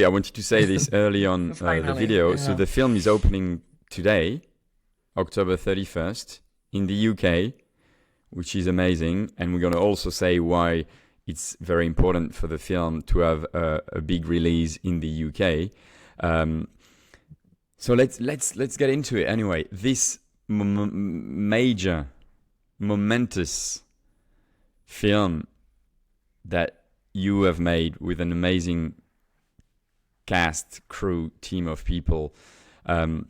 I wanted to say this early on the Finally, video. So yeah. the film is opening today, October 31st, in the UK, which is amazing. And we're going to also say why it's very important for the film to have a big release in the UK. Um, so let's get into it anyway. This major, momentous film that you have made with an amazing cast, crew, team of people. Um,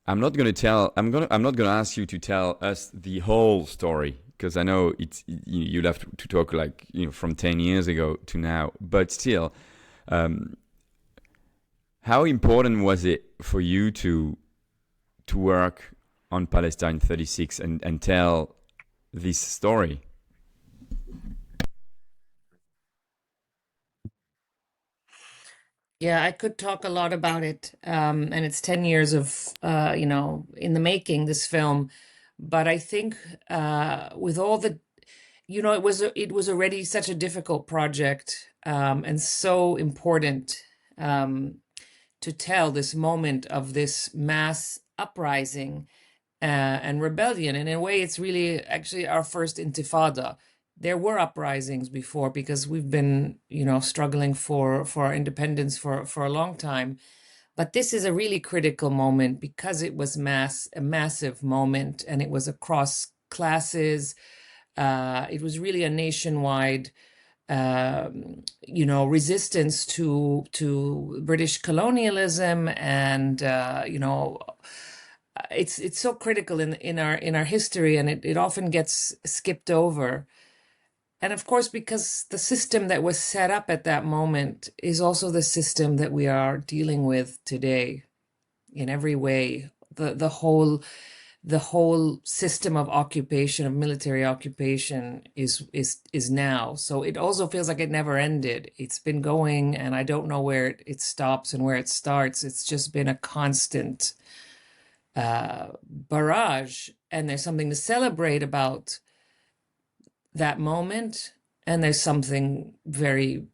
I'm not going to tell. I'm not going to ask you to tell us the whole story because I know you'd have to talk like from 10 years ago to now. But still, um, how important was it for you to work on Palestine 36 and tell this story? Yeah, I could talk a lot about it. And it's 10 years of, in the making, this film. But I think with all the, it was already such a difficult project, and so important, um, to tell this moment of this mass uprising and rebellion. And in a way, it's really actually our first intifada. There were uprisings before because we've been, struggling for our independence for a long time. But this is a really critical moment because it was a massive moment, and it was across classes. It was really a nationwide, resistance to British colonialism, and it's so critical in our history, and it often gets skipped over. And of course, because the system that was set up at that moment is also the system that we are dealing with today in every way. The whole system of occupation, of military occupation, is now. So it also feels like it never ended. It's been going, and I don't know where it stops and where it starts. It's just been a constant barrage, and there's something to celebrate about that moment, and there's something very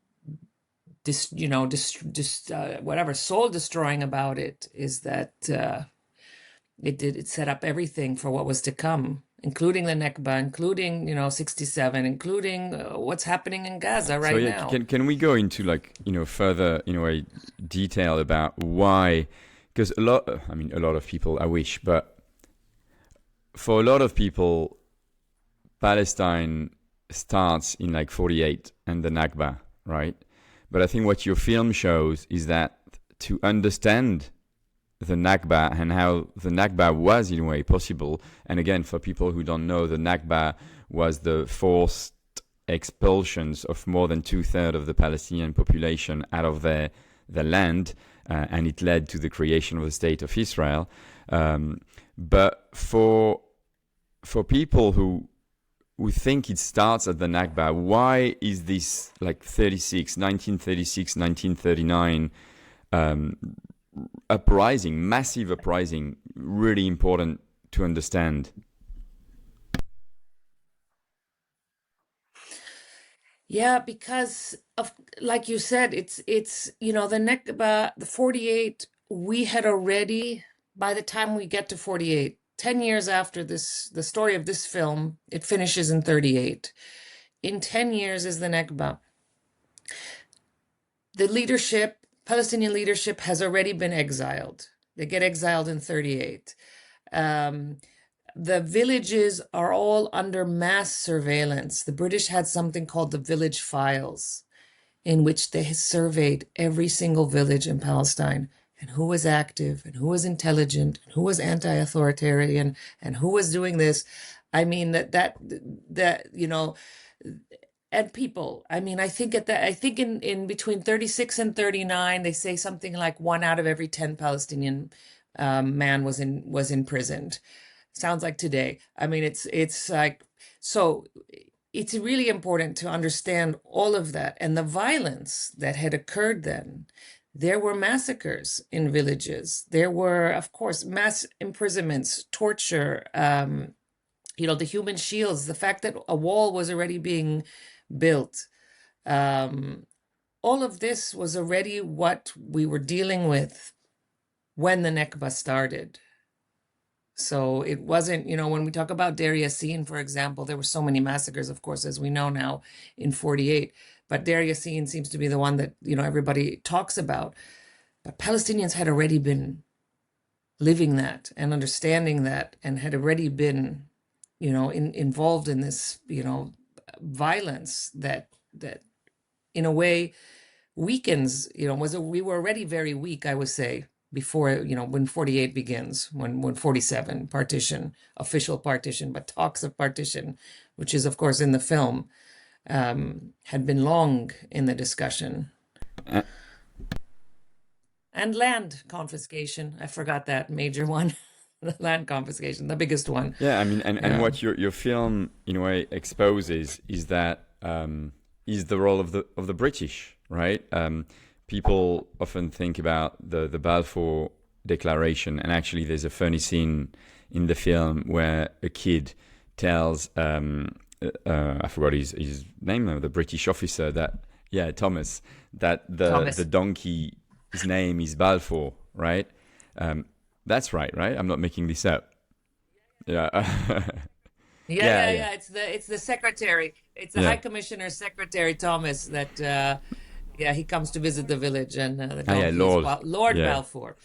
whatever soul destroying about it, is that it set up everything for what was to come, including the Nakba, including 67, including what's happening in Gaza So right yeah, now. can we go into like further a detail about why? Because a lot of people, I wish, but for a lot of people, Palestine starts in like 48 and the Nakba, right? But I think what your film shows is that to understand the Nakba and how the Nakba was in a way possible, and again, for people who don't know, the Nakba was the forced expulsions of more than two-thirds of the Palestinian population out of their land, and it led to the creation of the state of Israel. But for people who think it starts at the Nakba, why is this like 1936, 1939 uprising, massive uprising, really important to understand? Yeah, because of, like you said, it's the Nakba, the 48. We had already, by the time we get to 48, 10 years after this, the story of this film, it finishes in 38. In 10 years is the Nakba. The leadership, Palestinian leadership, has already been exiled. They get exiled in 38. Um, the villages are all under mass surveillance. The British had something called the village files, in which they surveyed every single village in Palestine, and who was active and who was intelligent and who was anti-authoritarian and who was doing this. I mean, that and people. I mean, I think in between 36 and 39, they say something like 1 out of every 10 Palestinian man was imprisoned. Sounds like today. I mean, it's like, so it's really important to understand all of that and the violence that had occurred then. There were massacres in villages. There were, of course, mass imprisonments, torture, the human shields, the fact that a wall was already being built. Um, all of this was already what we were dealing with when the Nakba started. So it wasn't, when we talk about Deir Yassin, for example, there were so many massacres, of course, as we know now in 48. But Deir Yassin seems to be the one that, everybody talks about. But Palestinians had already been living that and understanding that and had already been, involved in this, violence that in a way weakens, we were already very weak, I would say, before, when 48 begins, when 47 partition, official partition, but talks of partition, which is of course in the film, had been long in the discussion. Uh, And land confiscation, I forgot that major one. The land confiscation, the biggest one. yeah, I mean, and Yeah. what your film in a way exposes is that is the role of the British, right? People often think about the Balfour Declaration, and actually, there's a funny scene in the film where a kid tells I forgot his name, the British officer, that Thomas, that Thomas. the donkey, his name is Balfour, right? That's right? I'm not making this up. Yeah. Yeah. It's the secretary. It's the Yeah. High Commissioner's secretary, Thomas, that he comes to visit the village, and the donkey is Lord Yeah. Balfour.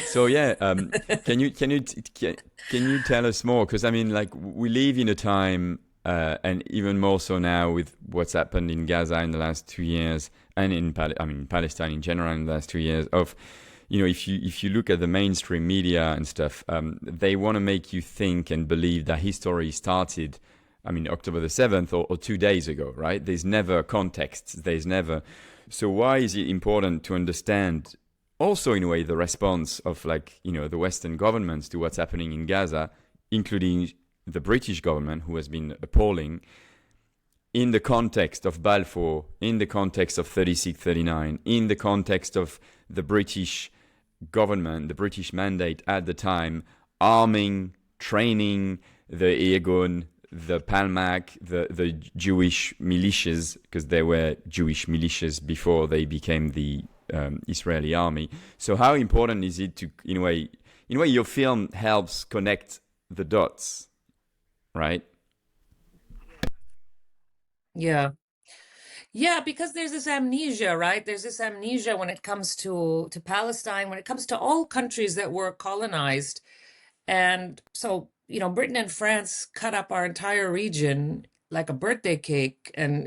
So can you tell us more? Because I mean, like, we live in a time, and even more so now with what's happened in Gaza in the last 2 years, and in Palestine in general in the last 2 years. Of, if you look at the mainstream media and stuff, they want to make you think and believe that history started, October the 7th or 2 days ago, right? There's never context. There's never. So why is it important to understand also, in a way, the response of, like, the Western governments to what's happening in Gaza, including the British government, who has been appalling, in the context of Balfour, in the context of 36-39, in the context of the British government, the British mandate at the time, arming, training the Irgun, the Palmach, the Jewish militias, because there were Jewish militias before they became the Israeli army. So how important is it to, in a way, your film helps connect the dots, right? Yeah. Yeah, because there's this amnesia, right? There's this amnesia when it comes to Palestine, when it comes to all countries that were colonized. And so, Britain and France cut up our entire region like a birthday cake, and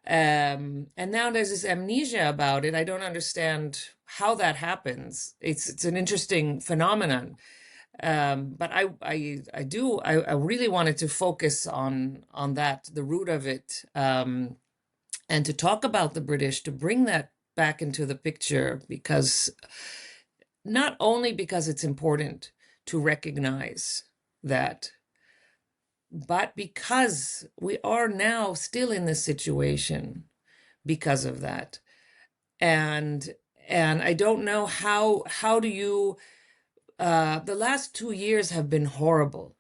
and now there's this amnesia about it. I don't understand how that happens. It's an interesting phenomenon. But I really wanted to focus on that, the root of it, and to talk about the British, to bring that back into the picture, because not only because it's important to recognize that, but because we are now still in this situation because of that. And I don't know how do you the last 2 years have been horrible,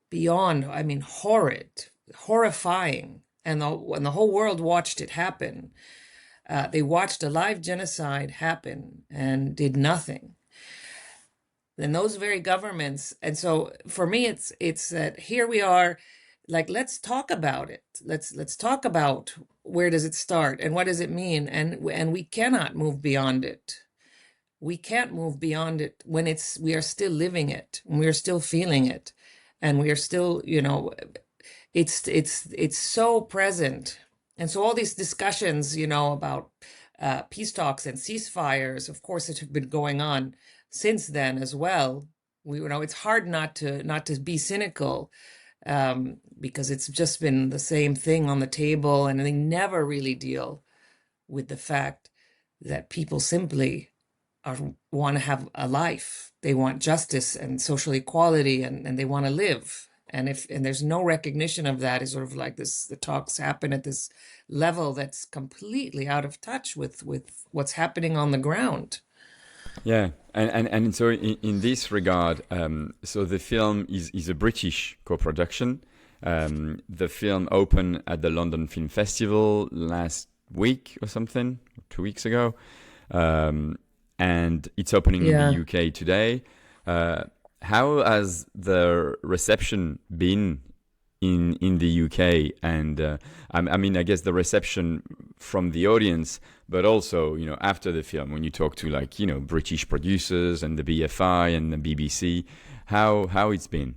beyond, horrid, horrifying, and the whole world watched it happen. They watched a live genocide happen and did nothing. And those very governments, and so for me, it's that here we are, like, let's talk about it. Let's talk about where does it start and what does it mean, and we cannot move beyond it. We can't move beyond it when we are still living it, and we are still feeling it, and we are still, it's so present. And so all these discussions, about peace talks and ceasefires, of course, it have been going on since then as well. It's hard not to be cynical, because it's just been the same thing on the table, and they never really deal with the fact that people simply want to have a life. They want justice and social equality, and they want to live. And there's no recognition of that, is sort of like this, the talks happen at this level that's completely out of touch with what's happening on the ground. Yeah, and so in this regard, so the film is a British co-production. The film opened at the London Film Festival last week or something, 2 weeks ago, and it's opening in the Yeah. UK today. How has the reception been in the UK? And I mean, I guess the reception from the audience, but also, after the film, when you talk to British producers and the BFI and the BBC, how it's been.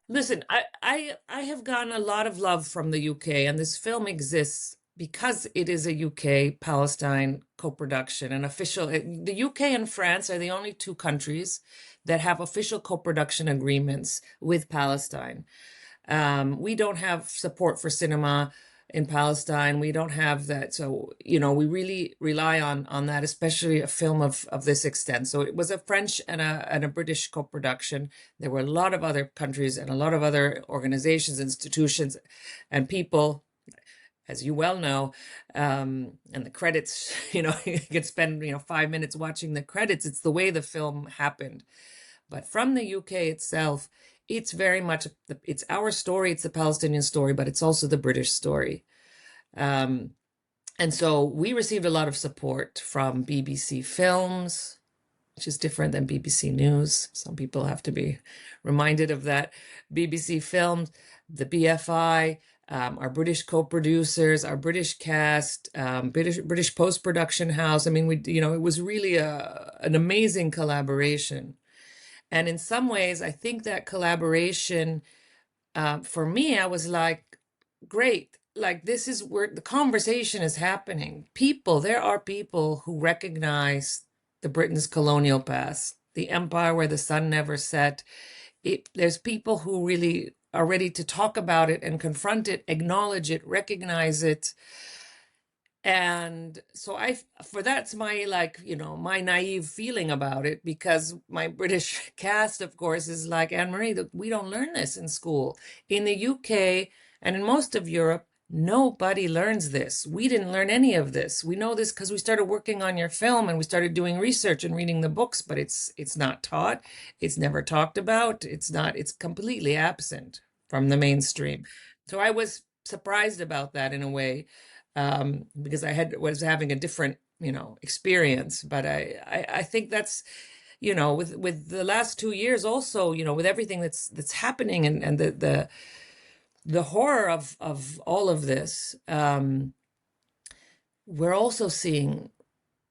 Listen, I have gotten a lot of love from the UK, and this film exists because it is a UK Palestine co-production, an official. The UK and France are the only two countries that have official co-production agreements with Palestine. We don't have support for cinema in Palestine. We don't have that. So, we really rely on that, especially a film of this extent. So it was a French and a British co-production. There were a lot of other countries and a lot of other organizations, institutions, and people, as you well know, and the credits, you could spend, 5 minutes watching the credits. It's the way the film happened. But from the UK itself, it's very much, it's our story, it's the Palestinian story, but it's also the British story. And so we received a lot of support from BBC Films, which is different than BBC News. Some people have to be reminded of that. BBC Films, the BFI, our British co-producers, our British cast, British post-production house. I mean, it was really an amazing collaboration. And in some ways, I think that collaboration, for me, I was like, great. Like, this is where the conversation is happening. There are people who recognize the Britain's colonial past, the empire where the sun never set. There's people who really are ready to talk about it and confront it, acknowledge it, recognize it. And so that's my my naive feeling about it, because my British cast, of course, is like, Annemarie, we don't learn this in school. In the UK and in most of Europe, nobody learns this. We didn't learn any of this. We know this because we started working on your film and we started doing research and reading the books, but it's not taught. It's never talked about. It's completely absent from the mainstream. So I was surprised about that in a way. Because I was having a different, experience. But I think that's, with the last 2 years also, with everything that's happening and the horror of all of this, we're also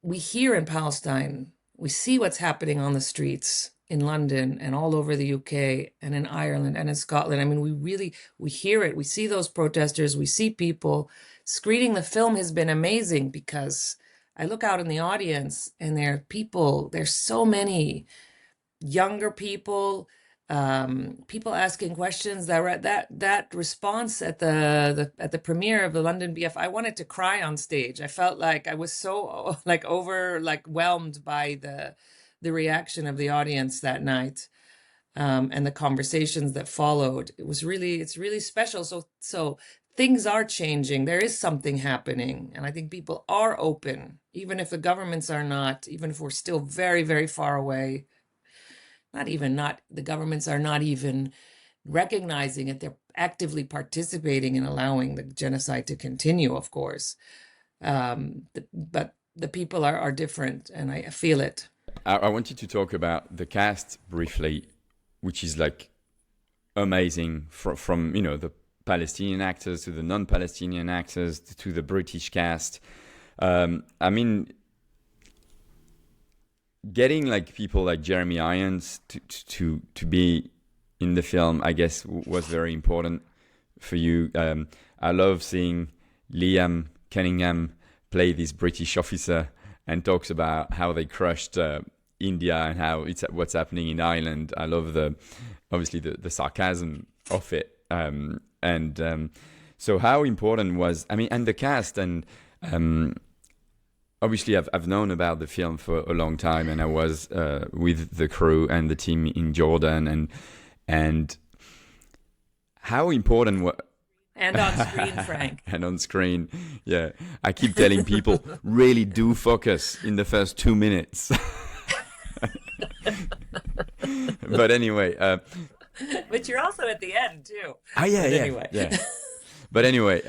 we hear in Palestine, we see what's happening on the streets in London and all over the UK and in Ireland and in Scotland. I mean, we hear it. We see those protesters. We see people. Screening the film has been amazing, because I look out in the audience and there's so many younger people, people asking questions. That response at the premiere of the London BF, I wanted to cry on stage. I felt like I was so overwhelmed by the reaction of the audience that night, and the conversations that followed. It's really special. So things are changing. There is something happening, and I think people are open, even if the governments are not, even if we're still very, very far away. The governments are not even recognizing it. They're actively participating in allowing the genocide to continue, of course. But the people are different, and I feel it. I wanted to talk about the cast briefly, which is like amazing from the Palestinian actors to the non-Palestinian actors to the British cast. I mean, getting like people like Jeremy Irons to be in the film, I guess, was very important for you. I love seeing Liam Cunningham play this British officer and talks about how they crushed India and how what's happening in Ireland. I love obviously the sarcasm of it. So how important was, and the cast, and obviously I've known about the film for a long time, and I was with the crew and the team in Jordan, and how important and on screen, Frank. And on screen, yeah. I keep telling people, really do focus in the first 2 minutes. But anyway. But you're also at the end, too. Yeah, but anyway. Yeah. But anyway,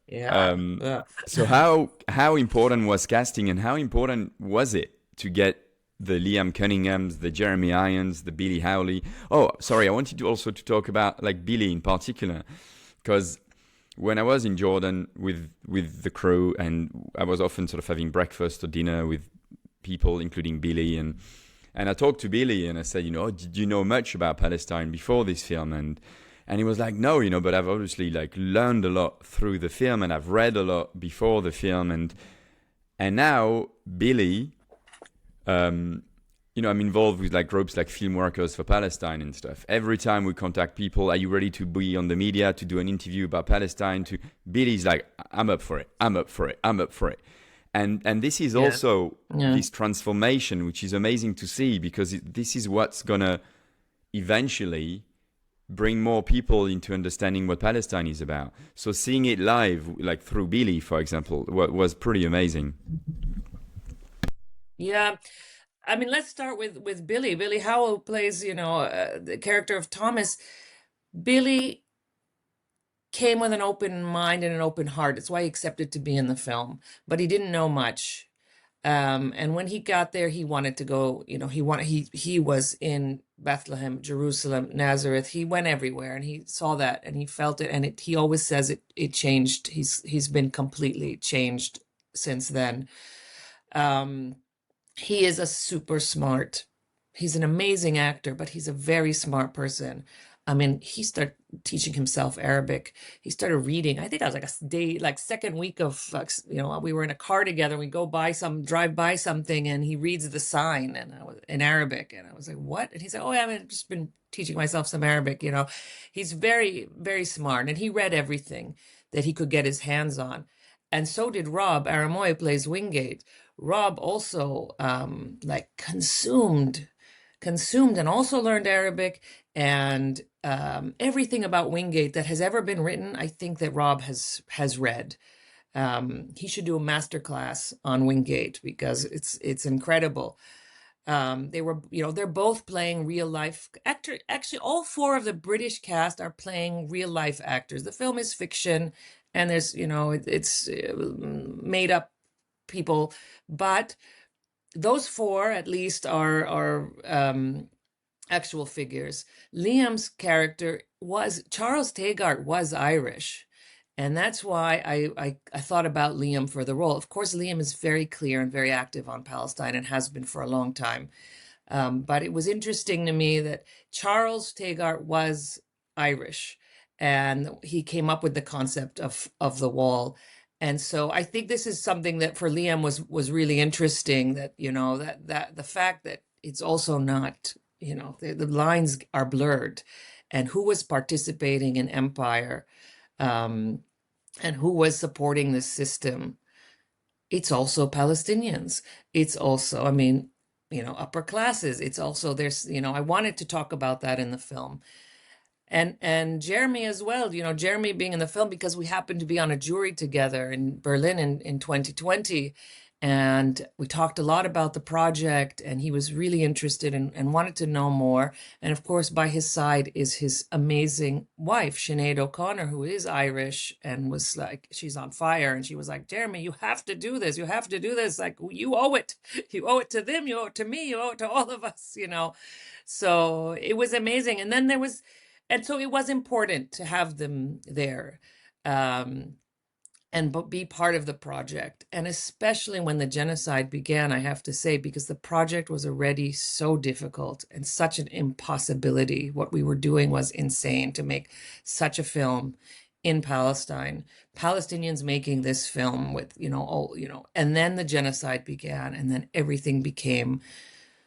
Yeah. um, Yeah. so how important was casting, and how important was it to get the Liam Cunninghams, the Jeremy Irons, the Billy Howley? Oh, sorry, I wanted to also to talk about like Billy in particular, because when I was in Jordan with the crew, and I was often sort of having breakfast or dinner with people, including Billy, and I talked to Billy and I said, did you know much about Palestine before this film? And he was like, no, but I've obviously like learned a lot through the film, and I've read a lot before the film, and now Billy, um, I'm involved with like groups like Film Workers for Palestine and stuff. Every time we contact people, are you ready to be on the media to do an interview about Palestine? To Billy's like, I'm up for it. I'm up for it. I'm up for it. And this is Yeah. also Yeah. this transformation, which is amazing to see, because this is what's gonna eventually bring more people into understanding what Palestine is about. So seeing it live, like through Billy, for example, was pretty amazing. Yeah. I mean, let's start with Billy. Billy Howell plays, the character of Thomas. Billy came with an open mind and an open heart. It's why he accepted to be in the film, but he didn't know much. And when he got there, he wanted to go, he was in Bethlehem, Jerusalem, Nazareth. He went everywhere and he saw that and he felt it. And he always says it changed. He's been completely changed since then. Um, he is a super smart, he's an amazing actor, but he's a very smart person. I mean, he started teaching himself Arabic. He started reading. I think I was like a day, like second week of, we were in a car together. We drive by something, and he reads the sign, and I was in Arabic, and I was like, "What?" And he said, "Oh, I've just been teaching myself some Arabic." He's very, very smart, and he read everything that he could get his hands on, and so did Rob Aramoy, plays Wingate. Rob also like consumed and also learned Arabic, and everything about Wingate that has ever been written, I think that Rob has read. He should do a master class on Wingate because it's incredible. They're both playing real life actor. Actually, all four of the British cast are playing real life actors. The film is fiction, and there's it's made up people, but those four at least are actual figures. Liam's character was Charles Taggart was Irish, and that's why I thought about Liam for the role. Of course, Liam is very clear and very active on Palestine and has been for a long time. But it was interesting to me that Charles Taggart was Irish, and he came up with the concept of the wall. And so I think this is something that for Liam was really interesting, that that the fact that it's also not, the lines are blurred, and who was participating in empire, um, and who was supporting the system. It's also Palestinians. It's also, I mean, upper classes. It's also, there's, I wanted to talk about that in the film. And Jeremy as well, Jeremy being in the film because we happened to be on a jury together in Berlin in 2020. And we talked a lot about the project, and he was really interested and wanted to know more. And of course, by his side is his amazing wife, Sinead O'Connor, who is Irish and was like, she's on fire. And she was like, Jeremy, you have to do this. You have to do this. Like, you owe it. You owe it to them. You owe it to me. You owe it to all of us. So it was amazing. And so it was important to have them there. And be part of the project. And especially when the genocide began, I have to say, because the project was already so difficult and such an impossibility. What we were doing was insane, to make such a film in Palestine. Palestinians making this film with, and then the genocide began, and then everything became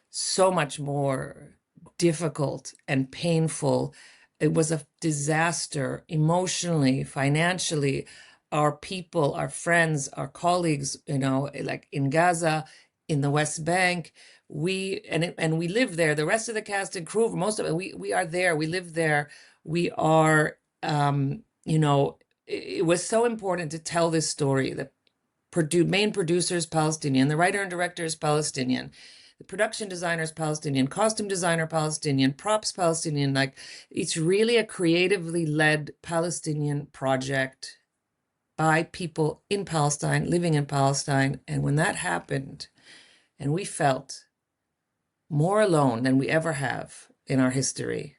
so much more difficult and painful. It was a disaster emotionally, financially. Our people, our friends, our colleagues, like in Gaza, in the West Bank, we live there. The rest of the cast and crew, most of it, we are there. We live there. We are, it was so important to tell this story. The main producer is Palestinian. The writer and director is Palestinian. The production designer is Palestinian, costume designer Palestinian, props Palestinian. Like, it's really a creatively led Palestinian project by people in Palestine, living in Palestine. And when that happened, and we felt more alone than we ever have in our history,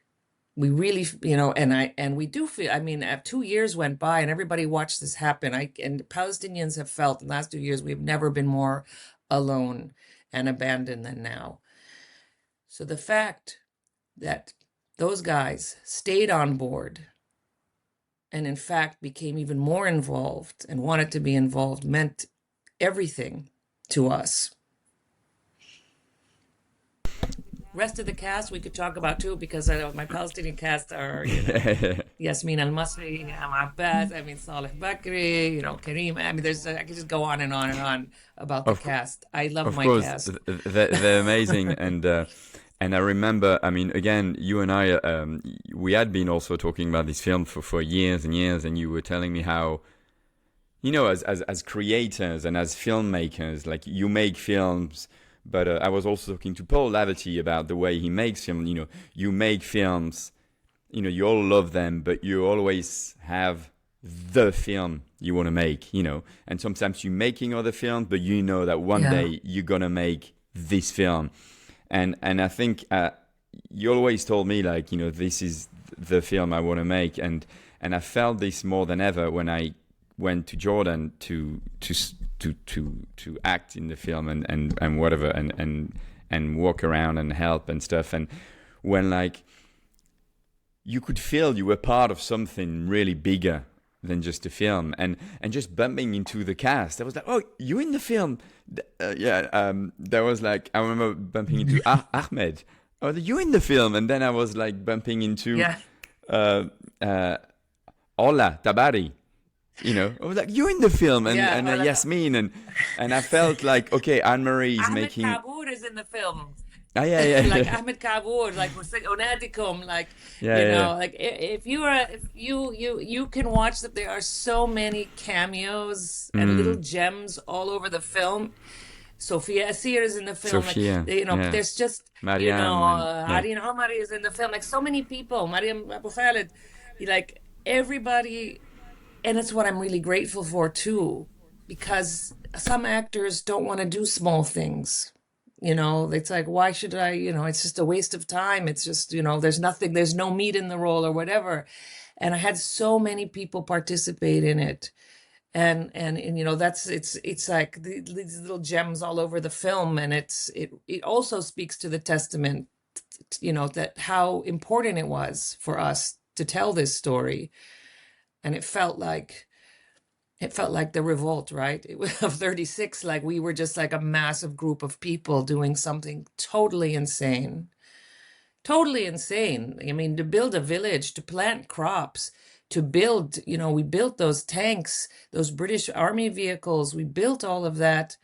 we really, and we do feel, I mean, 2 years went by and everybody watched this happen. And Palestinians have felt in the last 2 years, we've never been more alone and abandoned than now. So the fact that those guys stayed on board and in fact became even more involved and wanted to be involved meant everything to us. Rest of the cast we could talk about too, because I know my Palestinian cast are, Yasmin Al-Masri, Abbas, I mean, Saleh Bakri, Kareem. I mean, I could just go on and on and on about the cast. I love Of my course, cast. they're amazing, and I remember, I mean, again, you and I, we had been also talking about this film for years and years, and you were telling me how, as creators and as filmmakers, like you make films, but I was also talking to Paul Laverty about the way he makes film. You make films, you all love them, but you always have the film you want to make, and sometimes you're making other films, but you know that one day you're gonna make this film. And I think you always told me, like, this is the film I want to make, and I felt this more than ever when I went to Jordan to act in the film and whatever, and walk around and help and stuff, and when, like, you could feel you were part of something really bigger than just a film, and just bumping into the cast, I was like, oh, you in the film? That was like, I remember bumping into Ahmed. Oh, you in the film? And then I was like bumping into Ola Tabari. I was like, you in the film? And Yasmin, and I felt like, okay, Annemarie is Ahmed making. Kabour is in the film. Yeah. Like Ahmed Kabour, like we're saying Onadikum, like like if you can watch that, there are so many cameos and little gems all over the film. Sophia Asir is in the film. Sophia, there's just Mariam, Arina Omari is in the film. Like so many people, Mariam Abu Khalid, like everybody, and it's what I'm really grateful for too, because some actors don't want to do small things. It's like, why should I, it's just a waste of time. It's just, there's no meat in the role or whatever. And I had so many people participate in it. And it's like these little gems all over the film. And it also speaks to the testament, that how important it was for us to tell this story. And it felt like the revolt, right? It was of 36, like we were just like a massive group of people doing something totally insane. Totally insane. I mean, to build a village, to plant crops, to build, we built those tanks, those British Army vehicles, we built all of that.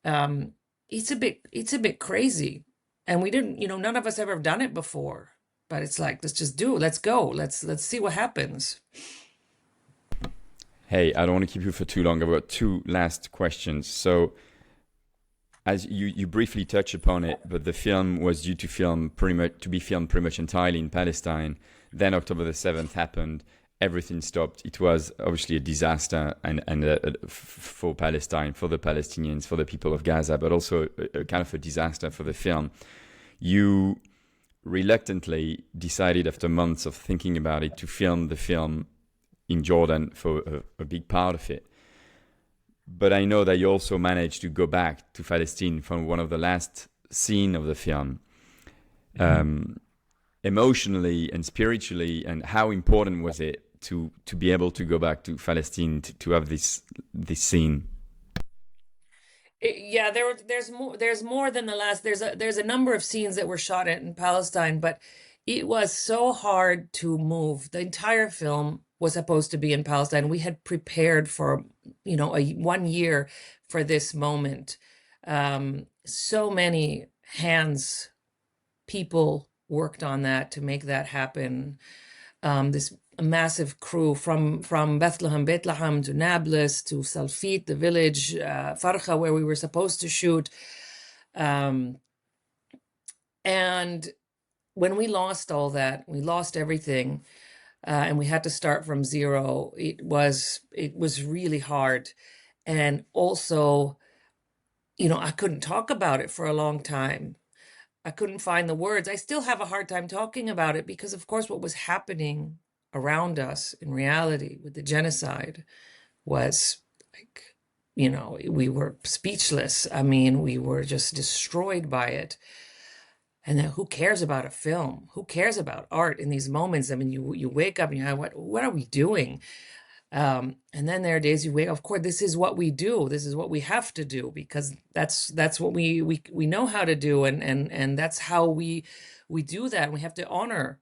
It's a bit crazy. And we didn't, none of us ever have done it before. But it's like, let's just do it. Let's go. Let's see what happens. Hey, I don't want to keep you for too long. I've got two last questions. So, as you briefly touched upon it, but the film was due to be filmed pretty much entirely in Palestine. Then October the 7th happened. Everything stopped. It was obviously a disaster and for Palestine, for the Palestinians, for the people of Gaza, but also a kind of a disaster for the film. You reluctantly decided, after months of thinking about it, to film the film in Jordan for a big part of it. But I know that you also managed to go back to Palestine for one of the last scenes of the film. Emotionally and spiritually, and how important was it to be able to go back to Palestine to have this scene? There's more than the last. There's a number of scenes that were shot in Palestine, but it was so hard to move. The entire film was supposed to be in Palestine. We had prepared for 1 year for this moment. So many hands, people worked on that to make that happen. This massive crew from Bethlehem to Nablus to Salfit, the village, Farha, where we were supposed to shoot. And when we lost all that, we lost everything, and we had to start from zero. It was really hard, and also, I couldn't talk about it for a long time. I couldn't find the words. I still have a hard time talking about it because, of course, what was happening around us in reality with the genocide was like, we were speechless. I mean, we were just destroyed by it. And then who cares about a film? Who cares about art in these moments? I mean, you wake up and you're like, what are we doing? And then there are days you wake, of course, this is what we do. This is what we have to do because that's what we know how to do, and that's how we do that. And we have to honor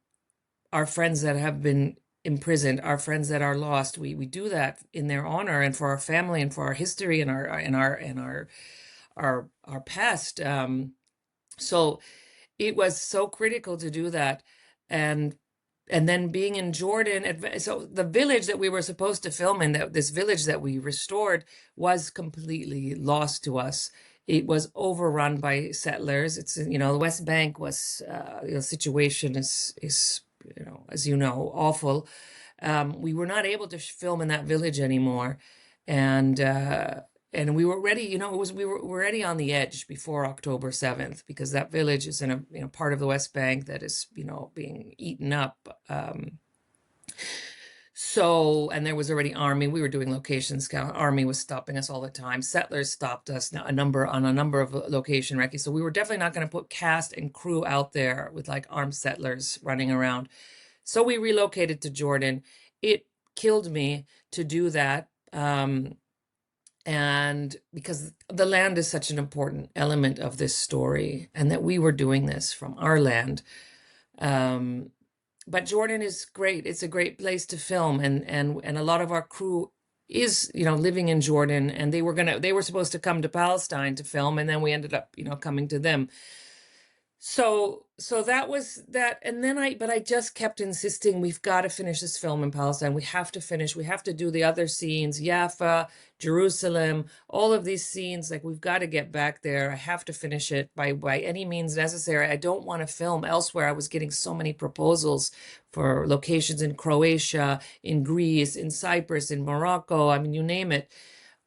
our friends that have been imprisoned, our friends that are lost. We do that in their honor and for our family and for our history and our past. So it was so critical to do that. And then being in Jordan, so the village that we were supposed to film in, this village that we restored, was completely lost to us. It was overrun by settlers. It's, the West Bank was, the situation is, as you know, awful. We were not able to film in that village anymore, and we were ready. We were already on the edge before October 7th, because that village is in a part of the West Bank that is being eaten up. And there was already army. We were doing location scout. Army was stopping us all the time. Settlers stopped us on a number of location recce. So we were definitely not going to put cast and crew out there with like armed settlers running around. So we relocated to Jordan. It killed me to do that. And because the land is such an important element of this story, and that we were doing this from our land. But Jordan is great. It's a great place to film, and a lot of our crew is living in Jordan, and they were supposed to come to Palestine to film, and then we ended up coming to them. So that was that. And then I just kept insisting, we've got to finish this film in Palestine. We have to do the other scenes, Jaffa, Jerusalem, all of these scenes. Like, we've got to get back there. I have to finish it by any means necessary. I don't want to film elsewhere. I was getting so many proposals for locations in Croatia, in Greece, in Cyprus, in Morocco. I mean, you name it.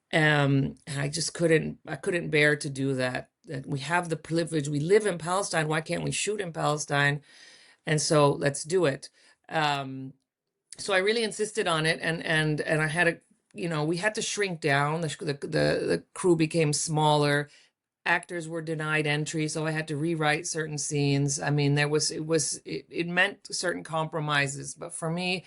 And I just couldn't bear to do that. We have the privilege. We live in Palestine. Why can't we shoot in Palestine? And so let's do it. So I really insisted on it, and I had we had to shrink down. The crew became smaller. Actors were denied entry, so I had to rewrite certain scenes. I mean, it meant certain compromises, but for me,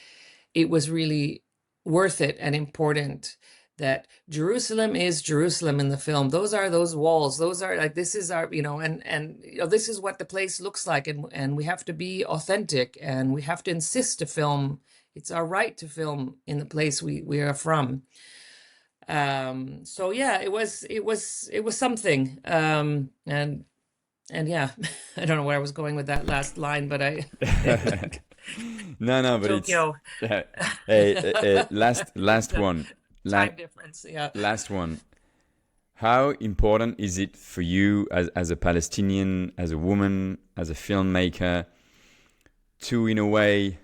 it was really worth it and important that Jerusalem is Jerusalem in the film. Those are those walls. Those are like, this is our, and this is what the place looks like. And we have to be authentic, and we have to insist to film. It's our right to film in the place we are from. So yeah, it was something. And yeah, I don't know where I was going with that last line, but No, but Tokyo. last one. Time difference, yeah. Last one. How important is it for you as a Palestinian, as a woman, as a filmmaker, to, in a way,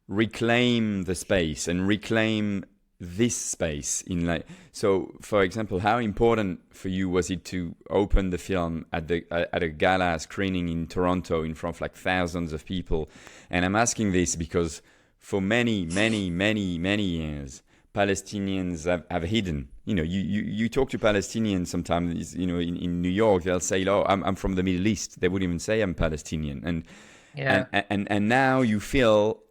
reclaim the space and reclaim this space so, for example, how important for you was it to open the film at a gala screening in Toronto in front of like thousands of people? And I'm asking this because for many years, Palestinians have hidden. You talk to Palestinians sometimes, in New York, they'll say, "Oh, I'm from the Middle East." They wouldn't even say I'm Palestinian. And Yeah. and now you feel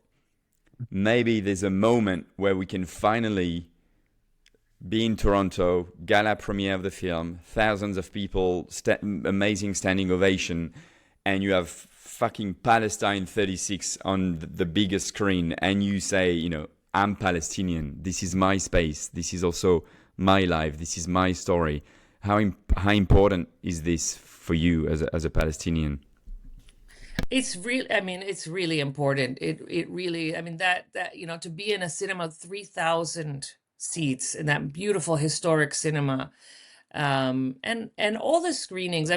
maybe there's a moment where we can finally be in Toronto, gala premiere of the film, thousands of people, amazing standing ovation, and you have fucking Palestine 36 on the biggest screen, and you say, I'm Palestinian. This is my space. This is also my life. This is my story. How important is this for you as a Palestinian? It's really important. It really, that to be in a cinema of 3,000 seats in that beautiful historic cinema, and all the screenings.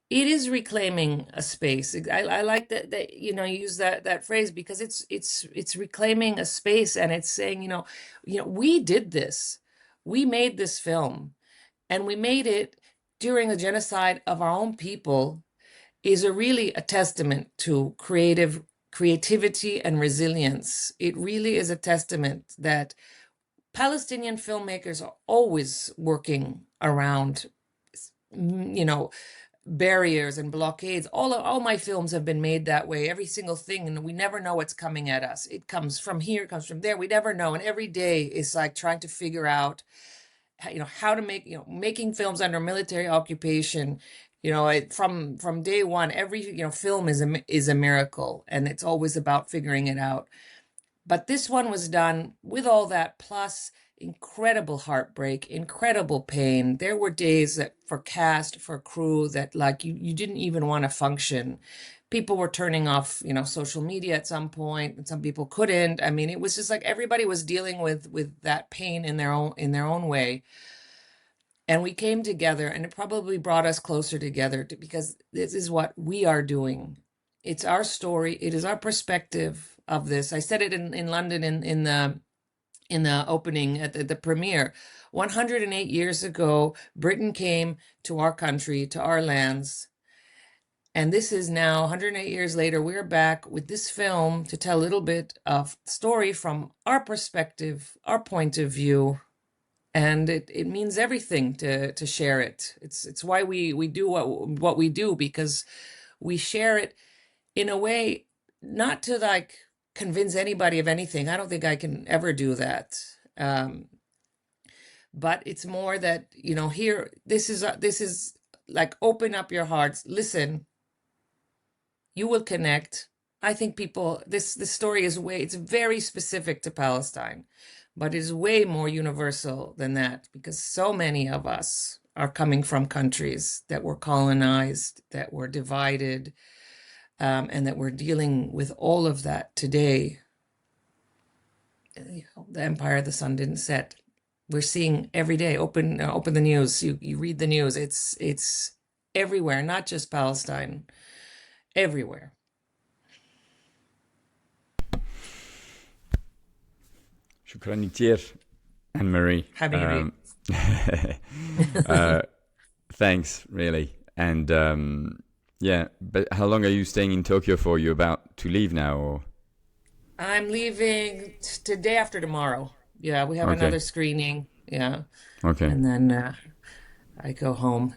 It is reclaiming a space. I like that you know you use that phrase because it's reclaiming a space, and it's saying, we did this. We made this film, and we made it during the genocide of our own people, is really a testament to creativity and resilience. It really is a testament that Palestinian filmmakers are always working around, you know, barriers and blockades. All my films have been made that way. Every single thing, and we never know what's coming at us. It comes from here, it comes from there. We never know, and every day is like trying to figure out, how to make, making films under military occupation. From day one, every film is a miracle, and it's always about figuring it out. But this one was done with all that, plus incredible heartbreak, incredible pain. There were days that for cast, for crew, that like you didn't even want to function. People were turning off, social media at some point, and some people couldn't. I mean, it was just like everybody was dealing with that pain in their own way. And we came together, and it probably brought us closer together because this is what we are doing. It's our story. It is our perspective of this. I said it in London in the opening at the premiere. 108 years ago, Britain came to our country, to our lands. And this is now 108 years later, we're back with this film to tell a little bit of story from our perspective, our point of view. And it means everything to share it. It's why we do what we do, because we share it in a way not to like convince anybody of anything. I don't think I can ever do that. But it's more that, here, this is like, open up your hearts, listen, you will connect. I think people, this story it's very specific to Palestine, but it is way more universal than that, because so many of us are coming from countries that were colonized, that were divided, and that we're dealing with all of that today. The empire the sun didn't set. We're seeing every day. Open the news. You read the news. It's everywhere, not just Palestine. Everywhere. شكرا كتير Annemarie. Habibi. Thanks, really. And yeah, but how long are you staying in Tokyo for? You're about to leave now, or? I'm leaving today after tomorrow. Yeah, we have another screening. Yeah. Okay. And then I go home.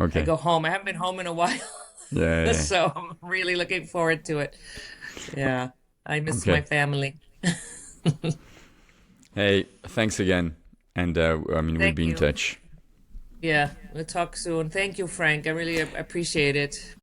Okay. I go home. I haven't been home in a while. Yeah. So I'm really looking forward to it. Yeah. I miss my family. Hey, thanks again. And we'll be in touch. Yeah, we'll talk soon. Thank you, Frank. I really appreciate it.